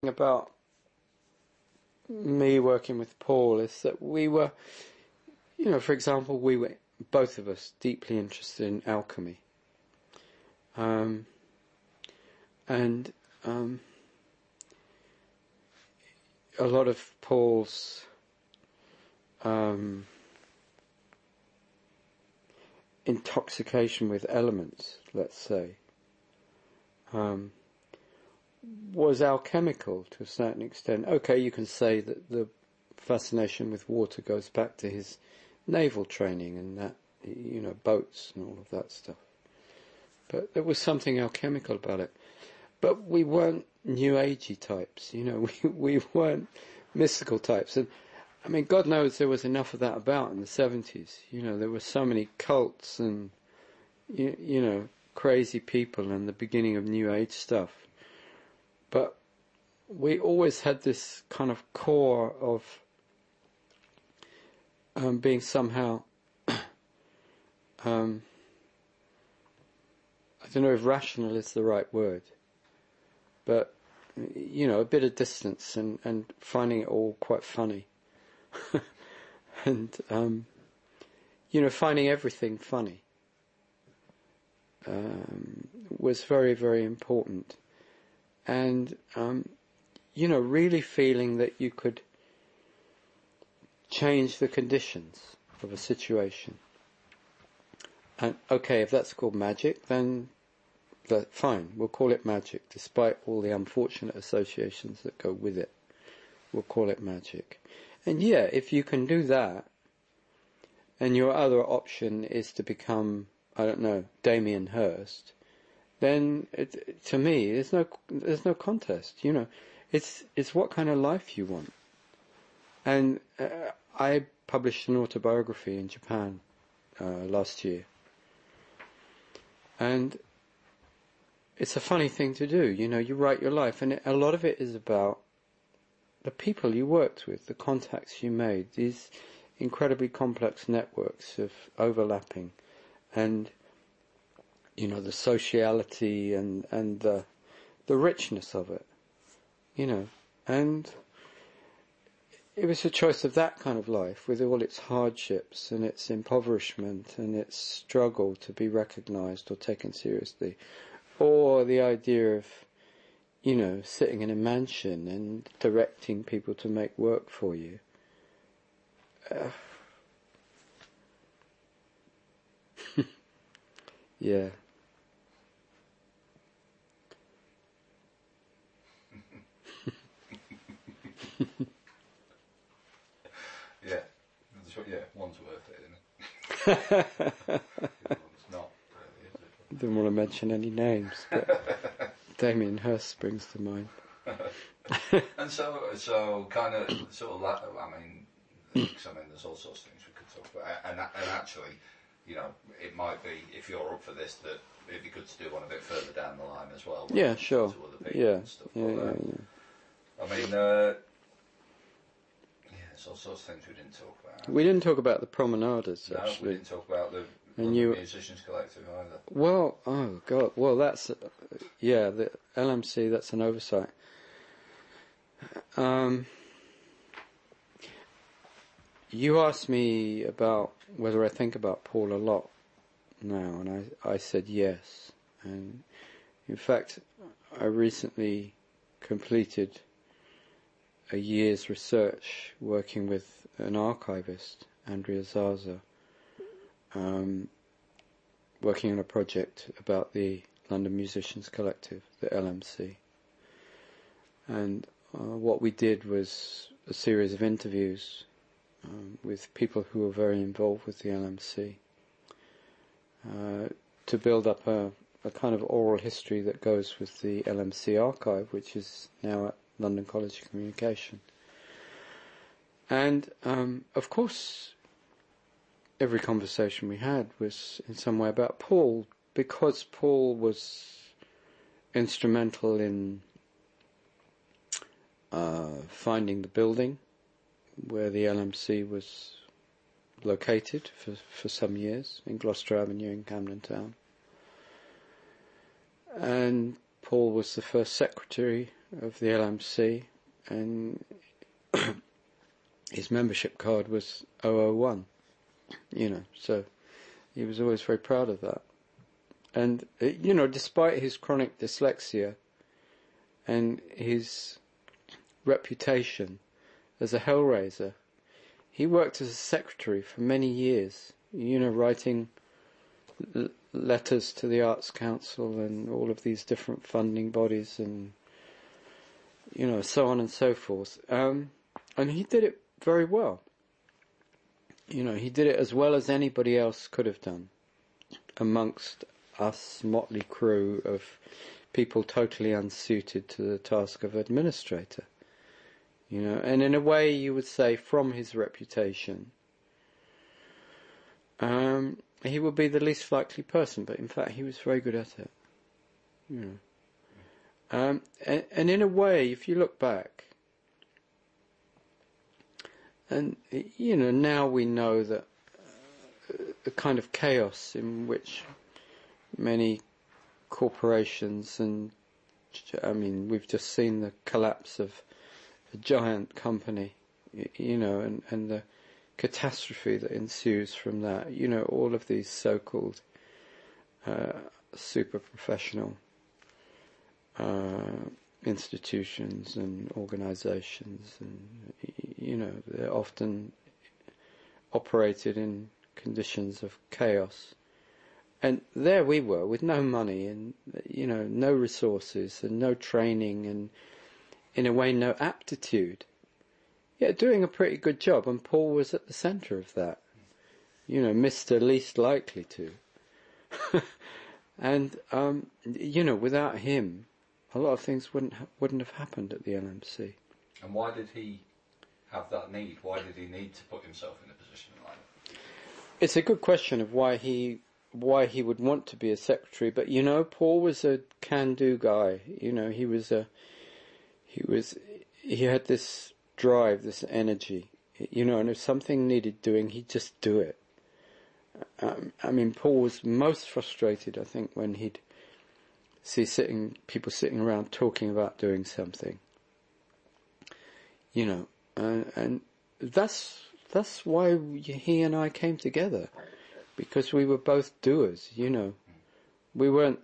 about me working with Paul is that we were, for example, we were both of us deeply interested in alchemy. And a lot of Paul's intoxication with elements, let's say, was alchemical to a certain extent. Okay, you can say that the fascination with water goes back to his naval training and that, boats and all of that stuff. But there was something alchemical about it. But we weren't New Agey types, we weren't mystical types. And I mean, God knows there was enough of that about in the 70s. There were so many cults and, crazy people and the beginning of New Age stuff. But we always had this kind of core of being somehow, I don't know if rational is the right word, but, a bit of distance and finding it all quite funny. And, finding everything funny was very, very important. And, really feeling that you could change the conditions of a situation. And, okay, if that's called magic, then fine, we'll call it magic, despite all the unfortunate associations that go with it. We'll call it magic. And yeah, if you can do that, and your other option is to become, I don't know, Damien Hirst, then to me, there's no contest. It's what kind of life you want. And I published an autobiography in Japan last year, and it's a funny thing to do. You write your life, and a lot of it is about the people you worked with, the contacts you made, these incredibly complex networks of overlapping, and the sociality and the richness of it, and it was a choice of that kind of life with all its hardships and its impoverishment and its struggle to be recognized or taken seriously, or the idea of sitting in a mansion and directing people to make work for you. Yeah. Yeah, one's worth it, isn't it? One's not really, is it? Didn't want to mention any names, but Damien Hirst springs to mind. And so kind of, sort of, there's all sorts of things we could talk about, and actually, it might be, if you're up for this, that it'd be good to do one a bit further down the line as well. Yeah, sure. To other people Yeah, and stuff. yeah. I mean, there's all sorts of things we didn't talk about. We didn't talk about the promenaders, No, actually. we didn't talk about the And Musicians Collective either. Well, oh God, well that's, the LMC, that's an oversight. You asked me about whether I think about Paul a lot now, and I said yes. And in fact, I recently completed a year's research working with an archivist, Andrea Zaza, working on a project about the London Musicians Collective, the LMC. And what we did was a series of interviews with people who were very involved with the LMC to build up a kind of oral history that goes with the LMC archive, which is now at London College of Communication. And of course, every conversation we had was in some way about Paul, because Paul was instrumental in finding the building where the LMC was located for some years, in Gloucester Avenue in Camden Town. And Paul was the first secretary of the LMC, and his membership card was 001, so he was always very proud of that. And, despite his chronic dyslexia and his reputation as a hellraiser, he worked as a secretary for many years, writing letters to the Arts Council and all of these different funding bodies and, so on and so forth. And he did it very well. He did it as well as anybody else could have done amongst us motley crew of people totally unsuited to the task of administrator. And in a way you would say from his reputation, he would be the least likely person, but in fact he was very good at it. And in a way, if you look back, and now we know that the kind of chaos in which many corporations and we've just seen the collapse of a giant company, and the catastrophe that ensues from that. All of these so-called super professional institutions and organizations, and they're often operated in conditions of chaos. And there we were with no money and no resources and no training and in a way no aptitude, yet doing a pretty good job, and Paul was at the centre of that, Mr. Least Likely to. And without him a lot of things wouldn't have happened at the LMC. And why did he have that need? Why did he need to put himself in a position like that? It's a good question of why he would want to be a secretary, but Paul was a can-do guy. He had this drive, this energy, and if something needed doing, he'd just do it. Paul was most frustrated, I think, when he'd see people sitting around talking about doing something. And that's why he and I came together, because we were both doers. We weren't,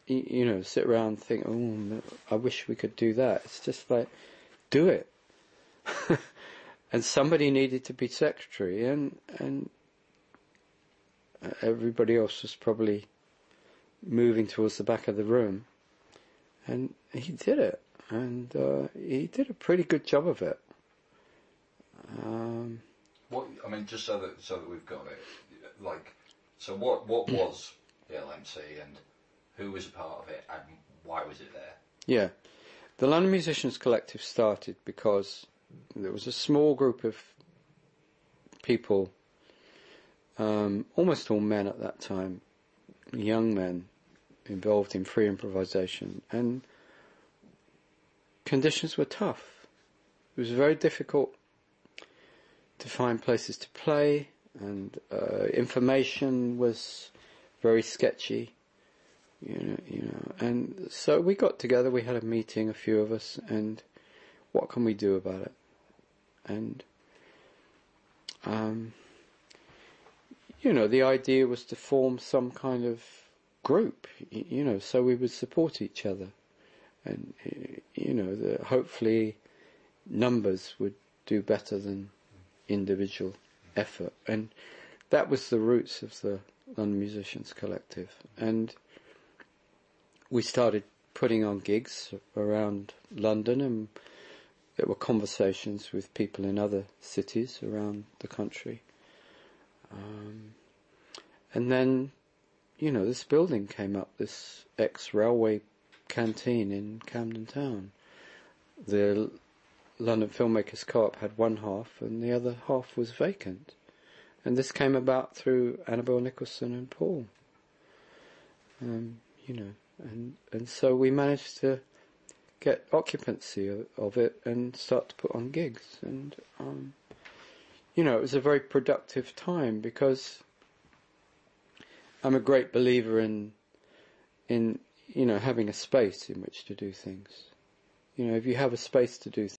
sit around and think, oh, I wish we could do that. It's just like, do it. And somebody needed to be secretary, and everybody else was probably moving towards the back of the room, and he did it, and he did a pretty good job of it. Just so that we've got it, what was the LMC, and who was a part of it, and why was it there? Yeah, the London Musicians Collective started because there was a small group of people, almost all men at that time, young men, involved in free improvisation, and conditions were tough. It was very difficult to find places to play, and information was very sketchy, and so we got together, we had a meeting, a few of us, and what can we do about it? And the idea was to form some kind of group, so we would support each other, and hopefully numbers would do better than individual effort, and that was the roots of the London Musicians Collective. And we started putting on gigs around London, and there were conversations with people in other cities around the country. And then, this building came up, this ex-railway canteen in Camden Town. The London Filmmakers Co-op had one half, and the other half was vacant. And this came about through Annabel Nicholson and Paul. And so we managed to get occupancy of it and start to put on gigs. And, it was a very productive time, because I'm a great believer in having a space in which to do things. If you have a space to do